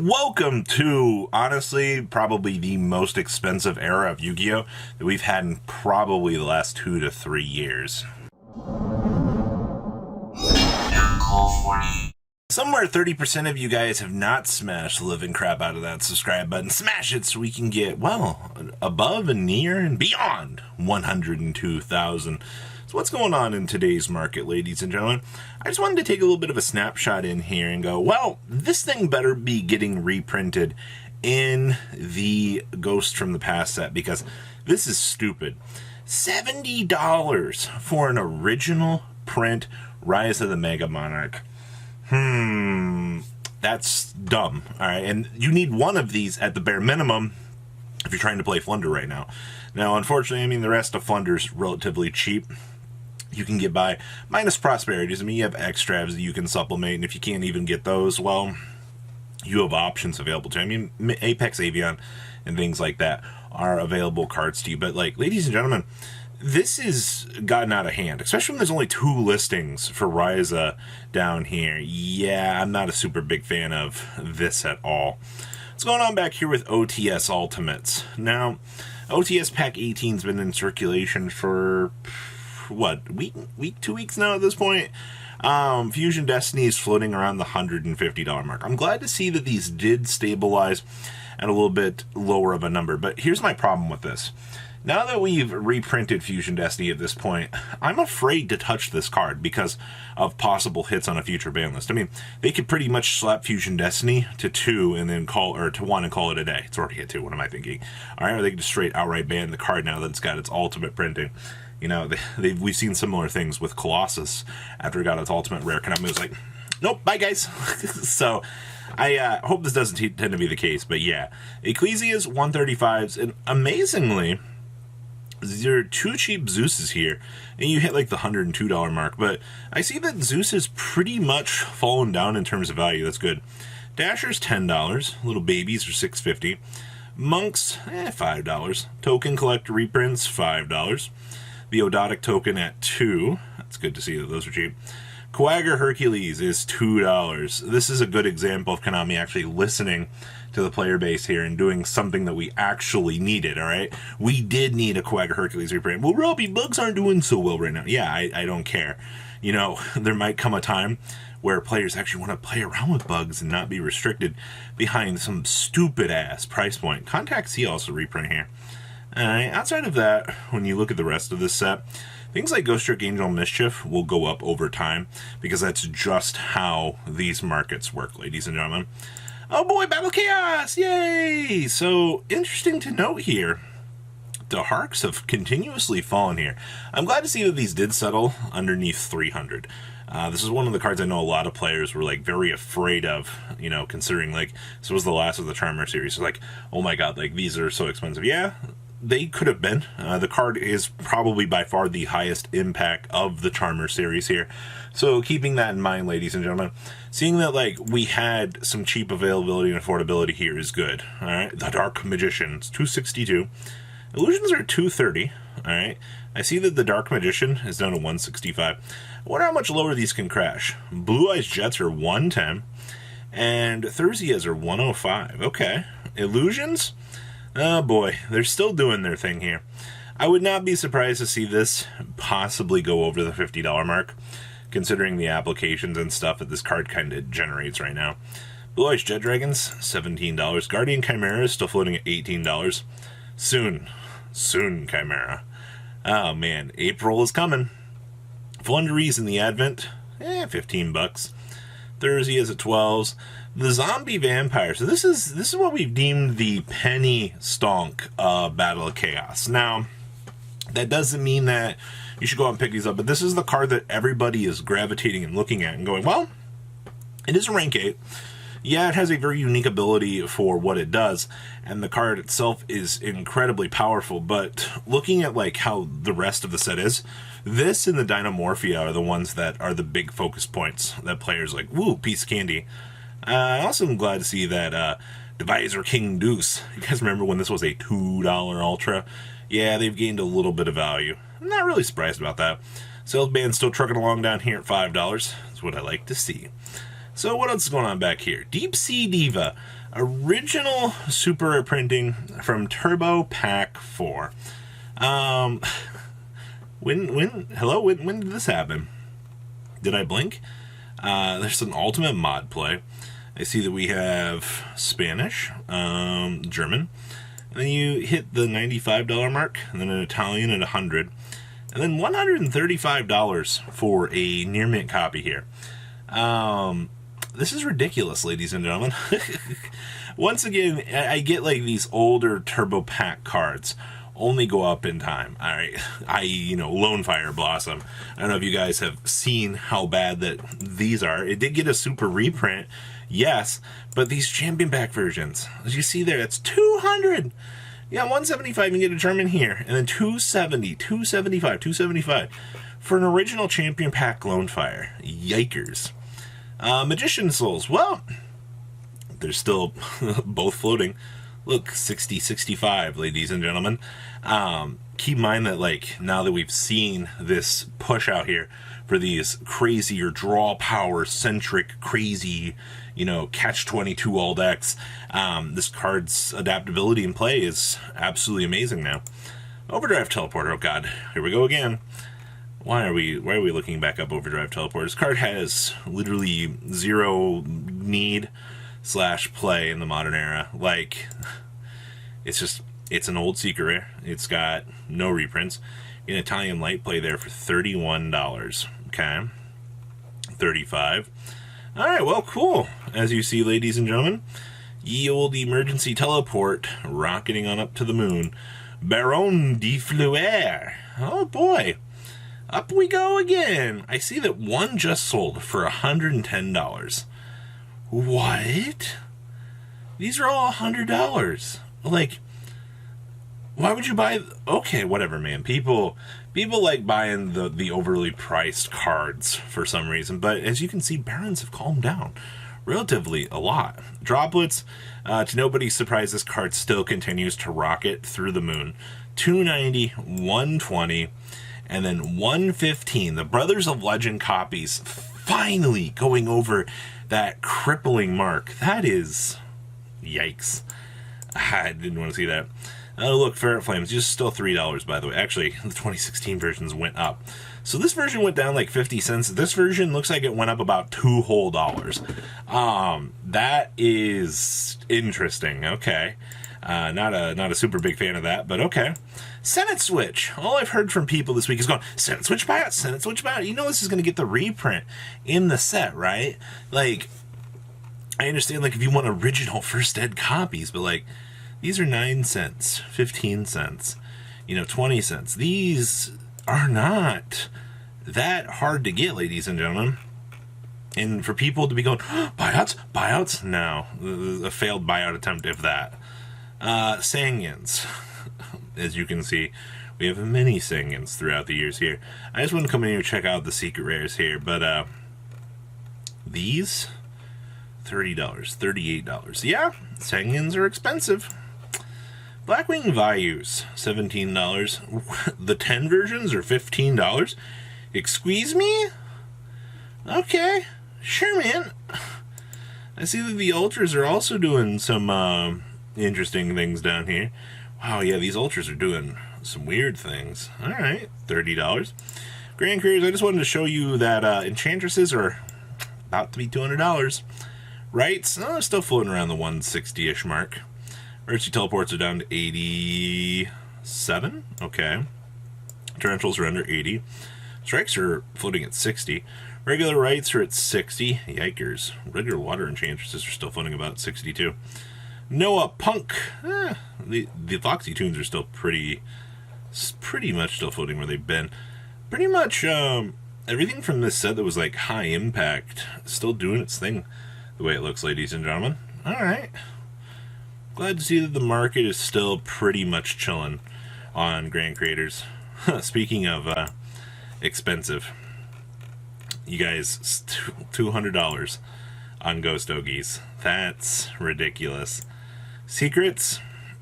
Welcome to, honestly, probably the most expensive era of Yu-Gi-Oh! That we've had in probably the last 2 to 3 years. Somewhere 30% of you guys have not smashed the living crap out of that subscribe button. Smash it so we can get, well, above and near and beyond 102,000. So what's going on in today's market, ladies and gentlemen? I just wanted to take a little bit of a snapshot in here and go, well, this thing better be getting reprinted in the Ghost from the Past set because this is stupid. $70 for an original print Rise of the Mega Monarch. That's dumb. All right, and you need one of these at the bare minimum if you're trying to play Flunder right now. Now, unfortunately, I mean, the rest of Flunder's relatively cheap. You can get by, minus Prosperities. I mean, you have extras that you can supplement, and if you can't even get those, well, you have options available to you. I mean, Apex Avion and things like that are available cards to you. But, like, ladies and gentlemen, this has gotten out of hand, especially when there's only 2 listings for Ryza down here. Yeah, I'm not a super big fan of this at all. What's going on back here with OTS Ultimates? Now, OTS Pack 18's been in circulation for, what, week, 2 weeks now at this point? Fusion Destiny is floating around the $150 mark. I'm glad to see that these did stabilize at a little bit lower of a number, but here's my problem with this. Now that we've reprinted Fusion Destiny at this point, I'm afraid to touch this card because of possible hits on a future ban list. I mean, they could pretty much slap Fusion Destiny to 2 and then call, or to 1 and call it a day. It's already hit 2, what am I thinking? Alright, or they could just straight outright ban the card now that it's got its ultimate printing. You know, we've seen similar things with Colossus after it got its ultimate rare. Konami was like, nope, bye guys. So, I hope this doesn't tend to be the case, but yeah. Ecclesia's 135s, and amazingly, there are 2 cheap Zeuses here, and you hit like the $102 mark, but I see that Zeus is pretty much fallen down in terms of value. That's good. Dasher's $10, little babies are $6.50, Monks, $5, Token Collector Reprints, $5, the Odotic Token at $2, that's good to see that those are cheap. Quagger Hercules is $2. This is a good example of Konami actually listening to the player base here and doing something that we actually needed, alright? We did need a Quagger Hercules reprint. Well, Robbie, bugs aren't doing so well right now. Yeah, I don't care. You know, there might come a time where players actually want to play around with bugs and not be restricted behind some stupid-ass price point. Contact C also reprint here. Alright, outside of that, when you look at the rest of this set, things like Ghost Trick Angel Mischief will go up over time because that's just how these markets work, ladies and gentlemen. Oh boy, Battle Chaos! Yay! So, interesting to note here, the Harks have continuously fallen here. I'm glad to see that these did settle underneath 300. This is one of the cards I know a lot of players were like very afraid of, you know, considering like this was the last of the Charmer series. So like, oh my god, like these are so expensive. Yeah, they could have been. The card is probably by far the highest impact of the Charmer series here. So keeping that in mind, ladies and gentlemen, seeing that like we had some cheap availability and affordability here is good. Alright, the Dark Magician, it's $262. Illusions are $230. Alright, I see that the Dark Magician is down to $165. I wonder how much lower these can crash. Blue Eyes Jets are $110. And Thursias are $105. Okay. Illusions? Oh boy, they're still doing their thing here. I would not be surprised to see this possibly go over the $50 mark, considering the applications and stuff that this card kind of generates right now. Blue Eyes Jet Dragons, $17. Guardian Chimera is still floating at $18. Soon Chimera. Oh man, April is coming. Flunderies in the Advent, $15. Thursday is at 12s. The Zombie Vampire. So this is what we've deemed the penny stonk Battle of Chaos. Now, that doesn't mean that you should go out and pick these up, but this is the card that everybody is gravitating and looking at and going, well, it is a rank 8. Yeah, it has a very unique ability for what it does, and the card itself is incredibly powerful, but looking at like how the rest of the set is, this and the Dynamorphia are the ones that are the big focus points that players like, woo, piece of candy. I also am glad to see that Devisor King Deuce, you guys remember when this was a $2 Ultra? Yeah, they've gained a little bit of value. I'm not really surprised about that. Sales band's still trucking along down here at $5. That's what I like to see. So what else is going on back here? Deep Sea Diva. Original super printing from Turbo Pack 4. When did this happen? Did I blink? There's an ultimate mod play. I see that we have Spanish, German, and then you hit the $95 mark, and then an Italian at $100, and then $135 for a near mint copy here. This is ridiculous, ladies and gentlemen. Once again, I get like these older Turbo Pack cards only go up in time. All right, Lone Fire Blossom. I don't know if you guys have seen how bad that these are. It did get a super reprint, yes, but these champion pack versions, as you see there, that's 200. Yeah, 175 you can get a German here, and then 270, 275, 275 for an original champion pack Lone Fire. Yikers. Magician Souls, well, they're still both floating. Look, 60, 65, ladies and gentlemen. Keep in mind that, like, now that we've seen this push out here for these crazier draw power centric, crazy, catch-22 all decks, this card's adaptability and play is absolutely amazing now. Overdrive Teleporter, oh god, here we go again. Why are we looking back up Overdrive Teleporter? This card has literally zero need / play in the modern era. Like, it's an old secret rare. It's got no reprints. An Italian light play there for $31. Okay. 35. Alright, well, cool. As you see, ladies and gentlemen, ye old emergency teleport rocketing on up to the moon. Baron de Fleur. Oh boy. Up we go again. I see that one just sold for $110. What? These are all $100. Like, why would you buy? Okay, whatever, man. People like buying the overly priced cards for some reason. But as you can see, Barons have calmed down relatively a lot. Droplets, to nobody's surprise, this card still continues to rocket through the moon. 290, 120, and then 115. The Brothers of Legend copies finally going over that crippling mark. That is, yikes. I didn't want to see that. Oh, look, Ferret Flames, just still $3, by the way. Actually, the 2016 versions went up. So this version went down like 50 cents. This version looks like it went up about $2 whole. That is interesting. Okay. Not a super big fan of that, but okay. Senate Switch. All I've heard from people this week is going, Senate Switch buyout, Senate Switch buyout. You know this is going to get the reprint in the set, right? Like, I understand, like, if you want original first ed copies, but, like, these are 9 cents, 15 cents, 20 cents. These are not that hard to get, ladies and gentlemen. And for people to be going, oh, buyouts? No. A failed buyout attempt, if that. Sangyans. As you can see, we have many Sangyans throughout the years here. I just want to come in here and check out the secret rares here, but these, $30, $38. Yeah, Sangyans are expensive. Blackwing Buyouts, $17. The 10 versions are $15. Excuse me? Okay, sure, man. I see that the Ultras are also doing some interesting things down here. Wow, yeah, these Ultras are doing some weird things. Alright, $30. Grand Couriers, I just wanted to show you that Enchantresses are about to be $200. Rights, still floating around the 160-ish mark. Emergency Teleports are down to 87. Okay. Tarantulas are under 80. Strikes are floating at 60. Regular Rights are at 60. Yikers. Regular Water Enchantresses are still floating about 62. Noah Punk. The Foxy Tunes are still pretty much still floating where they've been. Pretty much everything from this set that was like high impact still doing its thing the way it looks, ladies and gentlemen. Alright. Glad to see that the market is still pretty much chilling on Grand Creators. Speaking of expensive, you guys, $200 on Ghost Ogies. That's ridiculous. Secrets,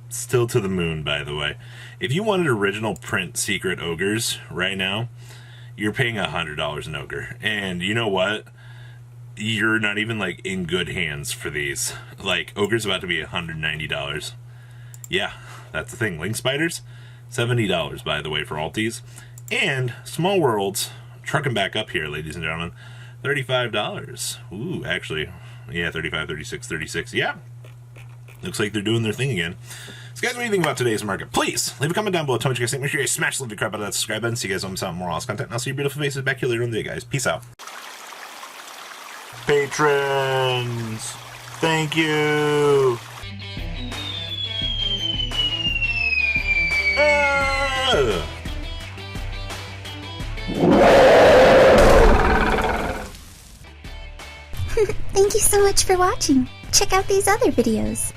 still to the moon, by the way. If you wanted original print Secret Ogres right now, you're paying $100 an Ogre. And you know what? you're not even like in good hands for these. Like Ogre's about to be $190. Yeah, that's the thing. Link Spiders, $70 by the way for alties. And Small Worlds, trucking back up here, ladies and gentlemen, $35. Ooh, actually, yeah, 35, 36, 36. Yeah, looks like they're doing their thing again. So guys, what do you think about today's market? Please leave a comment down below. Tell me what you guys think. Make sure you guys smash the crap out of that subscribe button. See you guys on some more awesome content. And I'll see your beautiful faces back here later in the day, guys. Peace out. Patrons, thank you. Thank you so much for watching. Check out these other videos.